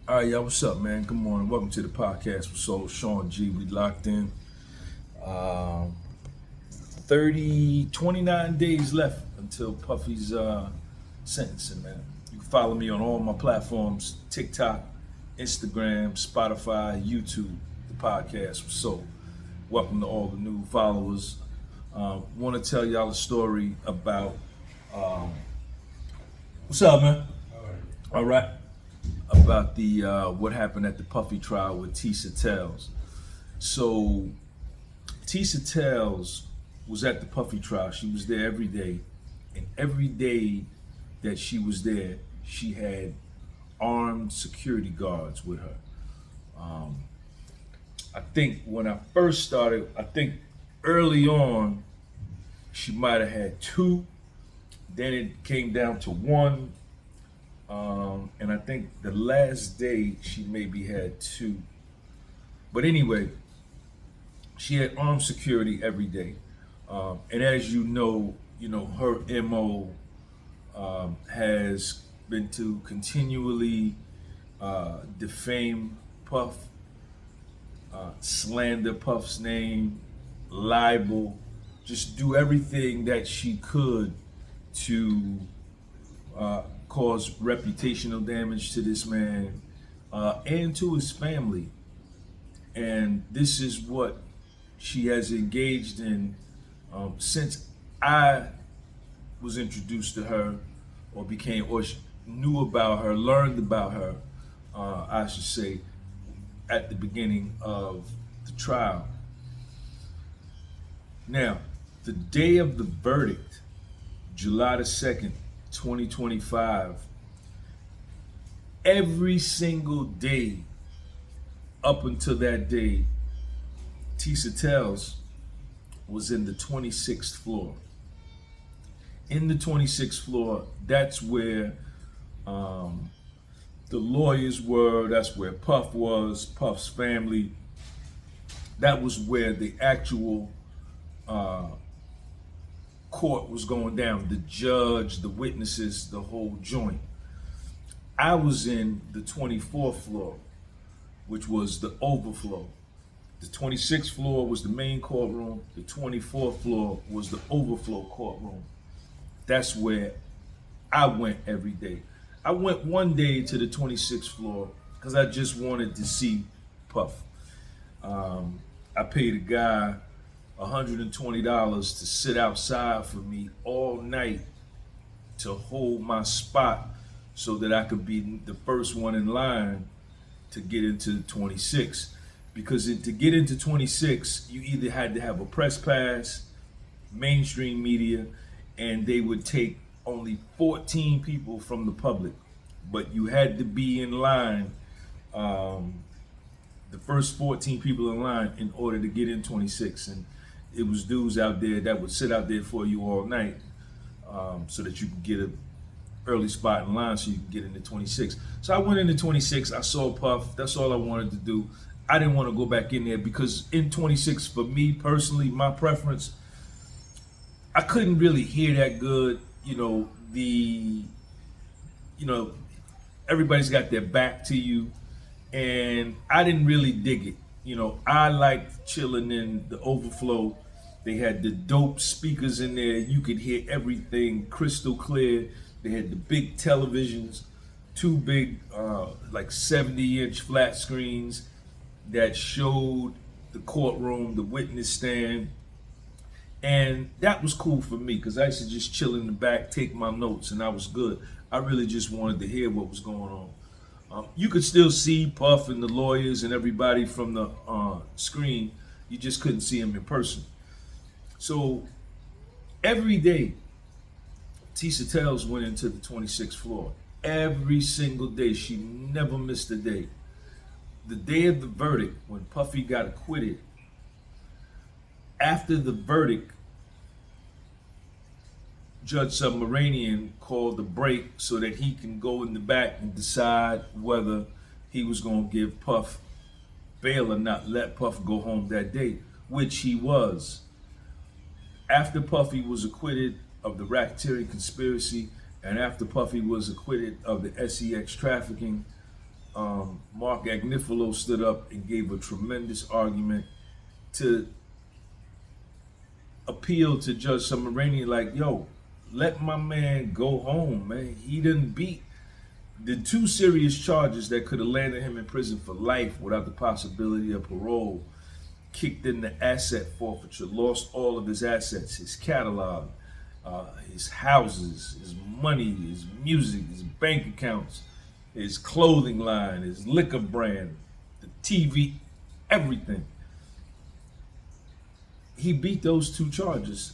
All right, y'all, what's up, man? Good morning. Welcome to the podcast with Soul Sean G. We locked in. Um, 29 days left until Puffy's sentencing, man. You can follow me on all my platforms, TikTok, Instagram, Spotify, YouTube, the podcast with Soul. Welcome to all the new followers. Want to tell y'all a story about, what's up, man? All right. About the what happened at the Puffy trial with Tissa Tails. So Tissa Tails was at the Puffy trial. She was there every day, and every day that she was there, she had armed security guards with her. I think when I first started, I think early on, she might have had two. Then it came down to one. And I think the last day she maybe had two. But anyway, she had armed security every day. And as you know, her MO has been to continually defame Puff, slander Puff's name, libel, just do everything that she could to cause reputational damage to this man and to his family. And this is what she has engaged in since I was introduced to her or knew about her, learned about her, I should say, at the beginning of the trial. Now, the day of the verdict, July the 2nd, 2025, every single day up until that day, Tissa Tails was in the 26th floor. In the 26th floor, that's where the lawyers were, that's where Puff was, Puff's family. That was where the actual court was going down, the judge, the witnesses, the whole joint. I was in the 24th floor, which was the overflow. The 26th floor was the main courtroom. The 24th floor was the overflow courtroom. That's where I went every day. I went one day to the 26th floor because I just wanted to see Puff. I paid a guy $120 to sit outside for me all night to hold my spot so that I could be the first one in line to get into 26. Because to get into 26, you either had to have a press pass, mainstream media, and they would take only 14 people from the public. But you had to be in line, the first 14 people in line in order to get in 26. And it was dudes out there that would sit out there for you all night so that you could get an early spot in line so you can get into 26. So I went into 26, I saw Puff, that's all I wanted to do. I didn't want to go back in there because in 26, for me personally, my preference, I couldn't really hear that good. Everybody's got their back to you, and I didn't really dig it. I liked chilling in the overflow. They had the dope speakers in there. You could hear everything crystal clear. They had the big televisions, two big, like 70-inch flat screens that showed the courtroom, the witness stand. And that was cool for me because I used to just chill in the back, take my notes, and I was good. I really just wanted to hear what was going on. You could still see Puff and the lawyers and everybody from the screen. You just couldn't see them in person. So every day, Tissa Tails went into the 26th floor. Every single day. She never missed a day. The day of the verdict, when Puffy got acquitted, after the verdict, Judge Submaranian called a break so that he can go in the back and decide whether he was going to give Puff bail or not, let Puff go home that day, which he was. After Puffy was acquitted of the racketeering conspiracy, and after Puffy was acquitted of the SEX trafficking, Mark Agnifilo stood up and gave a tremendous argument to appeal to Judge Submarinian, like, yo, let my man go home, man. He didn't beat the two serious charges that could have landed him in prison for life without the possibility of parole. Kicked in the asset forfeiture, lost all of his assets, his catalog, his houses, his money, his music, his bank accounts, his clothing line, his liquor brand, the TV, everything. He beat those two charges,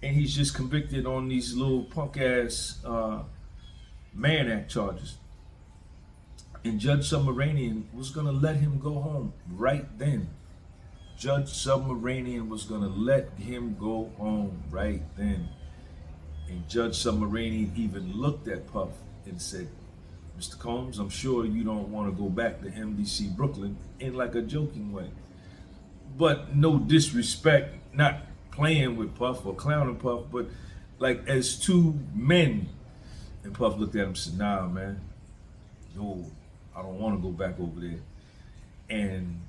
and he's just convicted on these little punk ass Mann Act charges. And Judge Submarinian was gonna let him go home right then. Judge Submarinian was gonna let him go home right then. And Judge Submarinian even looked at Puff and said, Mr. Combs, I'm sure you don't want to go back to MDC Brooklyn, in like a joking way. But no disrespect, not playing with Puff or clowning Puff, but like as two men. And Puff looked at him and said, nah, man, no, I don't want to go back over there. And,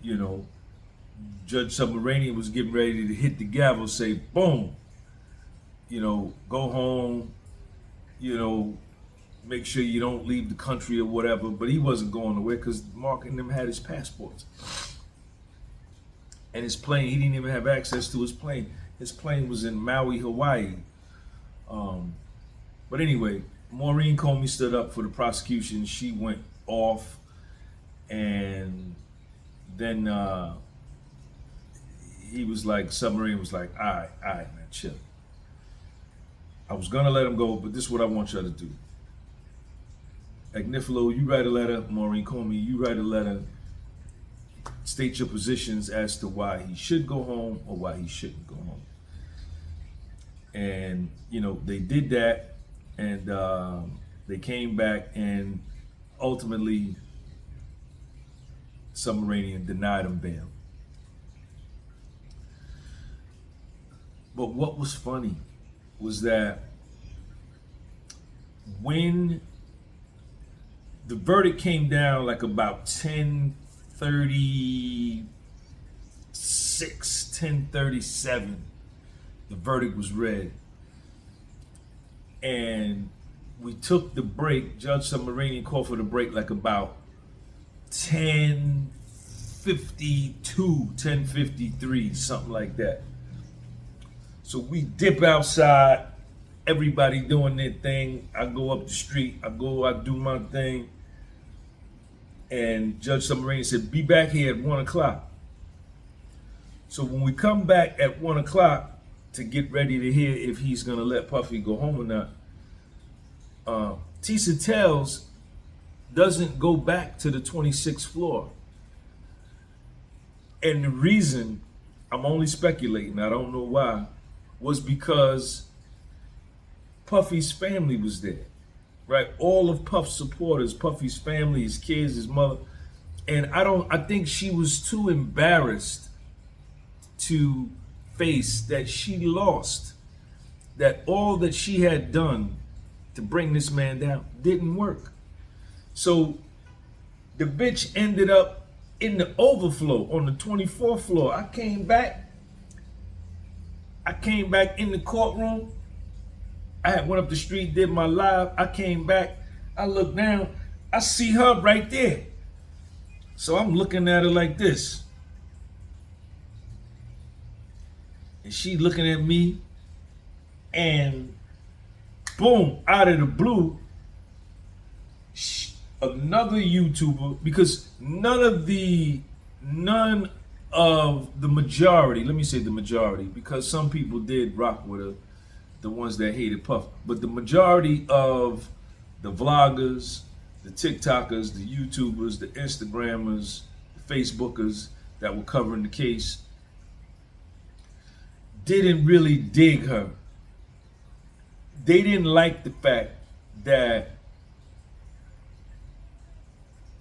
you know, Judge Submarinian was getting ready to hit the gavel, say, boom, you know, go home, you know, make sure you don't leave the country or whatever. But he wasn't going nowhere because Mark and them had his passports. And his plane, he didn't even have access to his plane. His plane was in Maui, Hawaii. But anyway, Maureen Comey stood up for the prosecution. She went off, and then he was like, Submarine was like, all right, man, chill. I was gonna let him go, but this is what I want y'all to do. Agnifilo, you write a letter. Maureen Comey, you write a letter. State your positions as to why he should go home or why he shouldn't go home. And, you know, they did that, and they came back, and ultimately Submarinian denied him bail. But what was funny was that when the verdict came down like about 10:36, 10:37, the verdict was read. And we took the break. Judge Submarinian called for the break like about 10:52, 10:53, something like that. So we dip outside, everybody doing their thing. I go up the street, I do my thing. And Judge Submarinian said, be back here at 1 o'clock. So when we come back at 1 o'clock to get ready to hear if he's gonna let Puffy go home or not, Tissa Tails doesn't go back to the 26th floor. And the reason, I'm only speculating, I don't know why, was because Puffy's family was there, right? All of Puff's supporters, Puffy's family, his kids, his mother. And I think she was too embarrassed to face that she lost, that all that she had done to bring this man down didn't work. So the bitch ended up in the overflow on the 24th floor. I came back in the courtroom. I had went up the street, did my live. I came back, I looked down, I see her right there. So I'm looking at her like this. And she looking at me, and boom, out of the blue, another YouTuber, because none of the majority, let me say the majority, because some people did rock with her, the ones that hated Puff, but the majority of the vloggers, the TikTokers, the YouTubers, the Instagrammers, the Facebookers that were covering the case didn't really dig her. They didn't like the fact that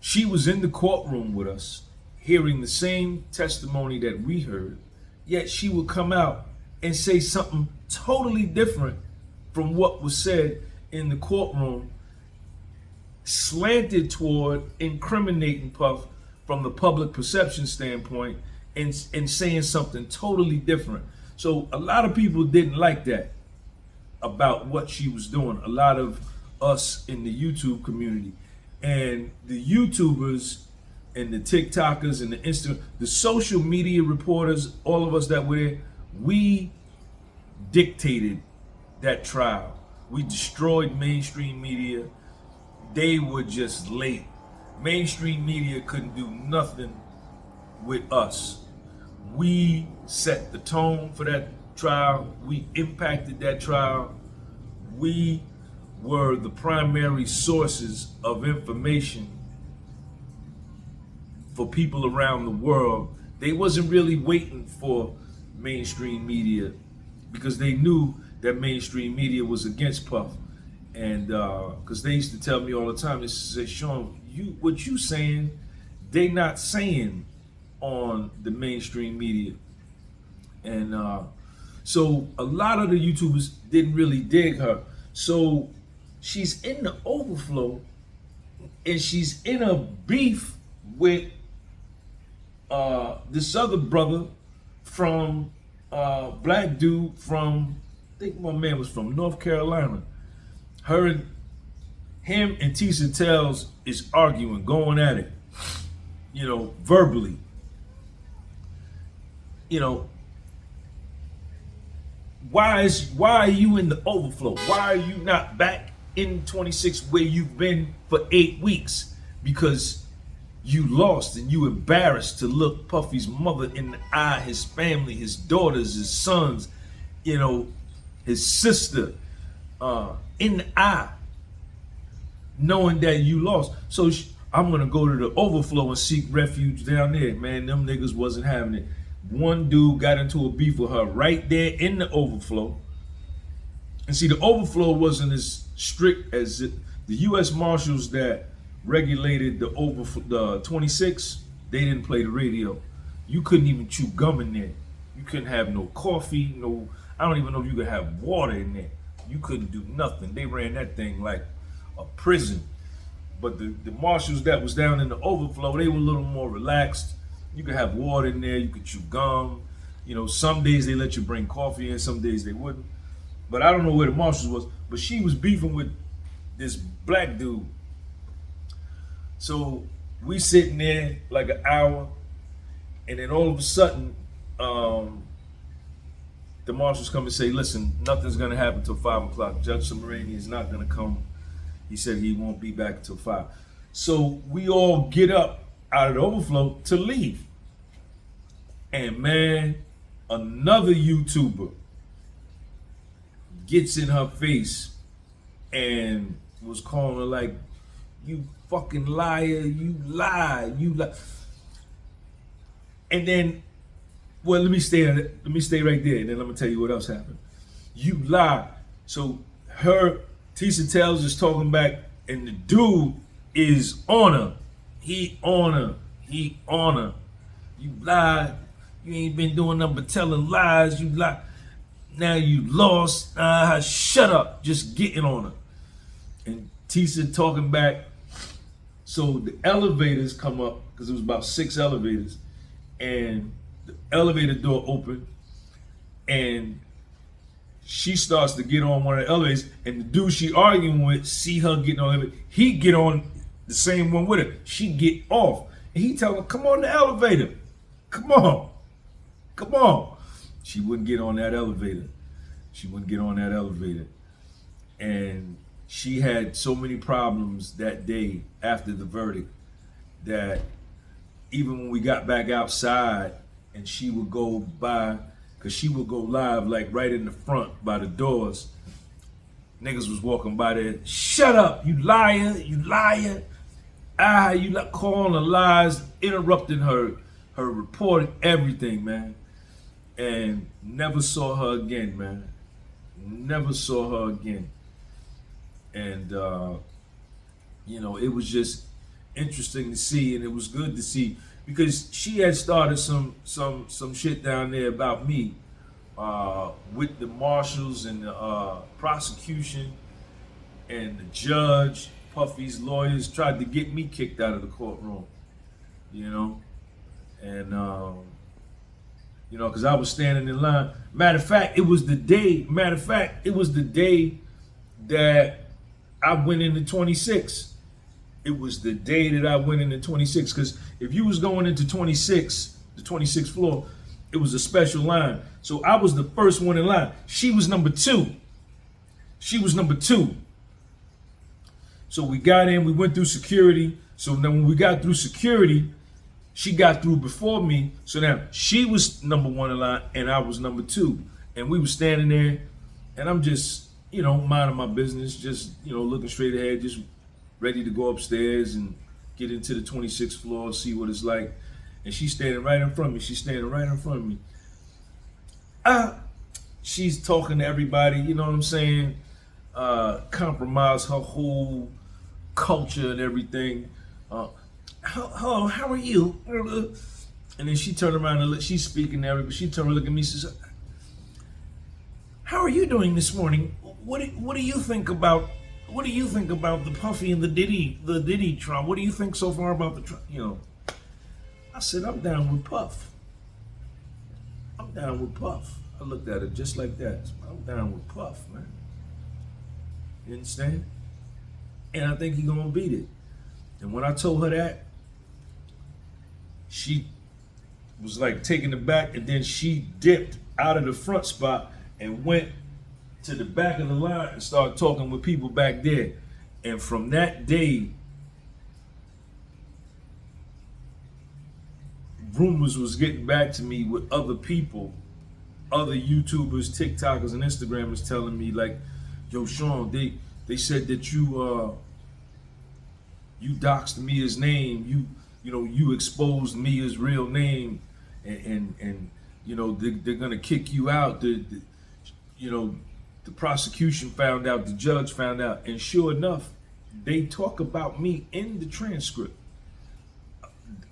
she was in the courtroom with us, hearing the same testimony that we heard, yet she would come out and say something totally different from what was said in the courtroom, slanted toward incriminating Puff from the public perception standpoint and saying something totally different. So a lot of people didn't like that about what she was doing. A lot of us in the YouTube community and the YouTubers and the TikTokers and the social media reporters, all of us that were there, we dictated that trial. We destroyed mainstream media. They were just late. Mainstream media couldn't do nothing with us. We set the tone for that trial. We impacted that trial. We were the primary sources of information for people around the world. They wasn't really waiting for mainstream media because they knew that mainstream media was against Puff. And because they used to tell me all the time, they say, Sean, what you saying, they not saying on the mainstream media. And so a lot of the YouTubers didn't really dig her. So she's in the overflow and she's in a beef with this other brother from black dude from, I think my man was from North Carolina. Him and Tissa Tails is arguing, going at it, verbally. Why are you in the overflow? Why are you not back in 26 where you've been for 8 weeks? Because you lost and you embarrassed to look Puffy's mother in the eye, his family, his daughters, his sons, his sister, in the eye, knowing that you lost. So I'm gonna go to the overflow and seek refuge down there. Man, them niggas wasn't having it. One dude got into a beef with her right there in the overflow. And see, the overflow wasn't as strict as the U.S. Marshals that regulated the overflow, the 26. They didn't play the radio. You couldn't even chew gum in there. You couldn't have no coffee, I don't even know if you could have water in there. You couldn't do nothing. They ran that thing like a prison. But the marshals that was down in the overflow, they were a little more relaxed. You could have water in there, you could chew gum. Some days they let you bring coffee in, some days they wouldn't. But I don't know where the marshals was, but she was beefing with this black dude. So we sitting there like an hour, and then all of a sudden, the marshals come and say, listen, nothing's gonna happen till 5 o'clock. Judge Samarani is not gonna come. He said he won't be back until 5. So we all get up out of the overflow to leave. And man, another YouTuber gets in her face and was calling her like, you fucking liar, you lie. And then, well, let me stay right there, and then I'm gonna tell you what else happened. You lie. So Tissa Tails is talking back, and the dude is on her. He on her. You lie. You ain't been doing nothing but telling lies. You lie. Now you lost. Shut up. Just getting on her. And Tissa talking back. So the elevators come up, because it was about 6 elevators, and the elevator door opened, and she starts to get on one of the elevators, and the dude she arguing with see her getting on the elevator. He get on the same one with her. She get off, and he tell her, come on the elevator. Come on. She wouldn't get on that elevator. And she had so many problems that day after the verdict that even when we got back outside and she would go by, because she would go live like right in the front by the doors, niggas was walking by there, shut up, you liar. You calling her lies, interrupting her reporting, everything, man. And never saw her again, man. And it was just interesting to see, and it was good to see, because she had started some shit down there about me with the marshals and the prosecution and the judge, Puffy's lawyers tried to get me kicked out of the courtroom, you know, and you know, because I was standing in line. Matter of fact, it was the day. It was the day that I went into 26. It was the day that I went into 26. Because if you was going into 26, the 26th floor, it was a special line. So I was the first one in line. She was number 2. So we got in, we went through security. So then when we got through security, she got through before me. So now she was number 1 in line and I was number 2. And we were standing there and I'm just, you know, minding my business, just, you know, looking straight ahead, just ready to go upstairs and get into the 26th floor, see what it's like. And she's standing right in front of me. She's talking to everybody, you know what I'm saying? Compromise her whole culture and everything. Hello, how are you? And then she turned around and she's speaking to everybody. She turned and looked at me and says, how are you doing this morning? What do you think about the Puffy and the Diddy trial? What do you think so far about the trial? You know, I said, I'm down with Puff. I looked at her just like that. I'm down with Puff, man. You understand? And I think he's gonna beat it. And when I told her that, she was like taken aback, and then she dipped out of the front spot and went to the back of the line and started talking with people back there. And from that day, rumors was getting back to me with other people, other YouTubers, TikTokers, and Instagrammers telling me like, yo, Sean, they said that you doxed Mia's name, you exposed Mia's real name, and you know they're gonna kick you out. The prosecution found out, the judge found out, and sure enough, they talk about me in the transcript.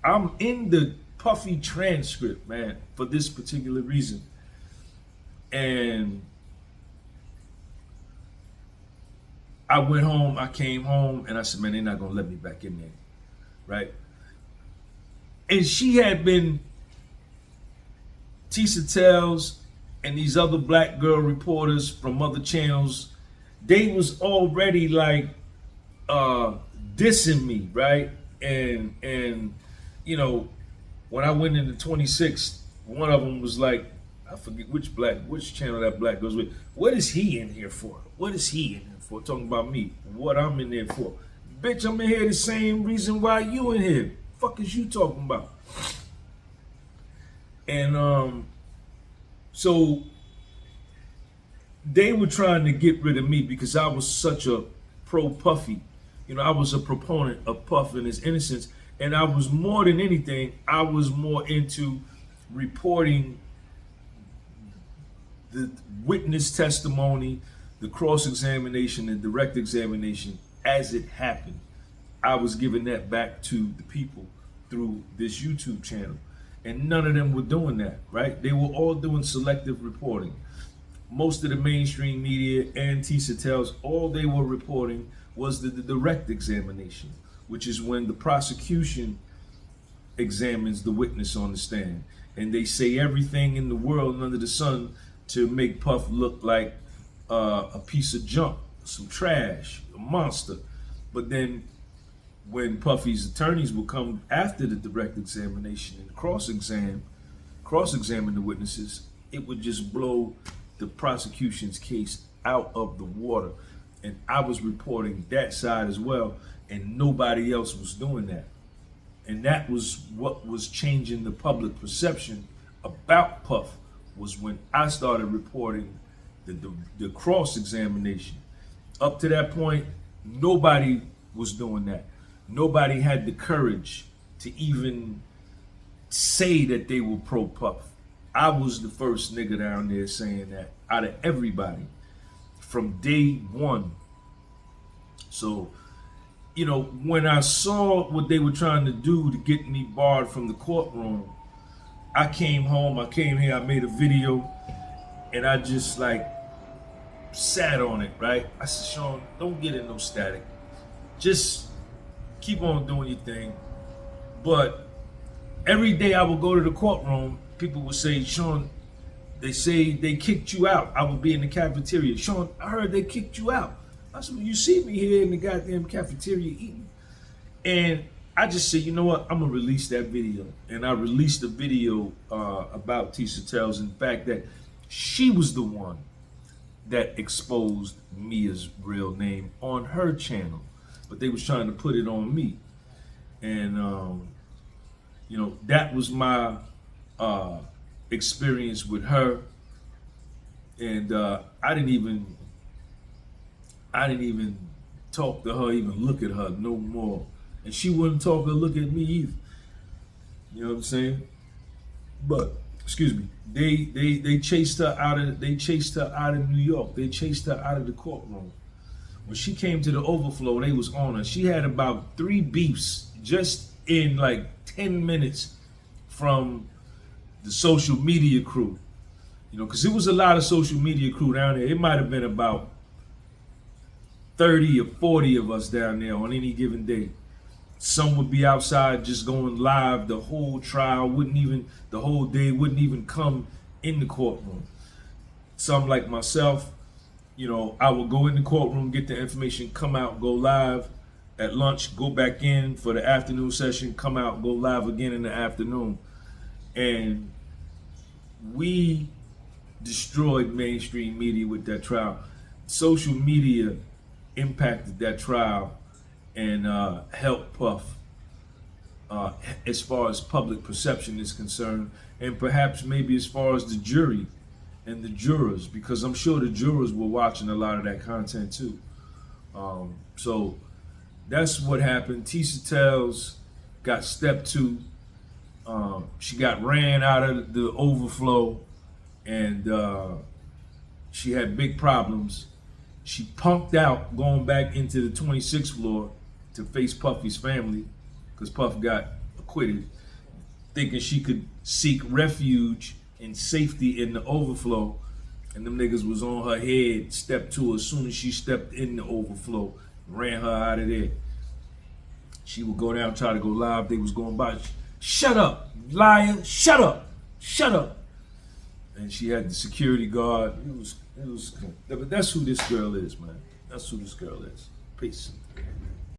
I'm in the Puffy transcript, man, for this particular reason. And I went home, I came home, and I said, man, they're not gonna let me back in there, right? And she had been, Tissa Tails and these other black girl reporters from other channels, they was already like dissing me, right? And you know, when I went into 26, one of them was like, I forget which channel that black goes with. What is he in here for? Talking about me, what I'm in there for. Bitch, I'm in here the same reason why you in here. Fuck is you talking about? And so they were trying to get rid of me because I was such a pro Puffy. You know, I was a proponent of Puff and his innocence. And I was more than anything, I was more into reporting the witness testimony, the cross-examination and direct examination as it happened. I was giving that back to the people through this YouTube channel. And none of them were doing that, right? They were all doing selective reporting. Most of the mainstream media and Tissa Tails, all they were reporting was the direct examination, which is when the prosecution examines the witness on the stand. And they say everything in the world under the sun to make Puff look like a piece of junk, some trash, a monster. But then when Puffy's attorneys will come after the direct examination and cross-examine the witnesses, it would just blow the prosecution's case out of the water. And I was reporting that side as well, and nobody else was doing that. And that was what was changing the public perception about Puff, was when I started reporting the cross-examination. Up to that point, nobody was doing that. Nobody had the courage to even say that they were pro-Puff. I was the first nigga down there saying that out of everybody from day one. So, you know, when I saw what they were trying to do to get me barred from the courtroom, I came home, I came here, I made a video, and I just like sat on it, right? I said, Sean, don't get in no static. just keep on doing your thing. But every day I would go to the courtroom, people would say, Sean, they say they kicked you out. I would be in the cafeteria. Sean, I heard they kicked you out. I said, well, you see me here in the goddamn cafeteria eating. And I just said, you know what? I'm going to release that video. And I released a video about Tissa Tails, and the fact that she was the one that exposed Mia's real name on her channel. But they was trying to put it on me. And, you know, that was my experience with her. And I didn't even talk to her, even look at her no more. And she wouldn't talk or look at me either. You know what I'm saying? But excuse me, they chased her out of New York. They chased her out of the courtroom. When she came to the overflow, they was on her. She had about 3 beefs just in like 10 minutes from the social media crew. You know, because it was a lot of social media crew down there. It might have been about 30 or 40 of us down there on any given day. Some would be outside just going live the whole trial, the whole day, wouldn't even come in the courtroom. Some like myself, you know, I would go in the courtroom, get the information, come out, go live at lunch, go back in for the afternoon session, come out, go live again in the afternoon. And we destroyed mainstream media with that trial. Social media impacted that trial and helped Puff as far as public perception is concerned, and perhaps maybe as far as the jury and the jurors, because I'm sure the jurors were watching a lot of that content too. So that's what happened. Tissa Tails got stepped to. She got ran out of the overflow, and she had big problems. She punked out going back into the 26th floor to face Puffy's family, because Puff got acquitted, thinking she could seek refuge and safety in the overflow. And them niggas was on her head, stepped to her as soon as she stepped in the overflow, ran her out of there. She would go down, try to go live. They was going by, shut up, liar, shut up, shut up. And she had the security guard. It was, but that's who this girl is, man. That's who this girl is. Peace.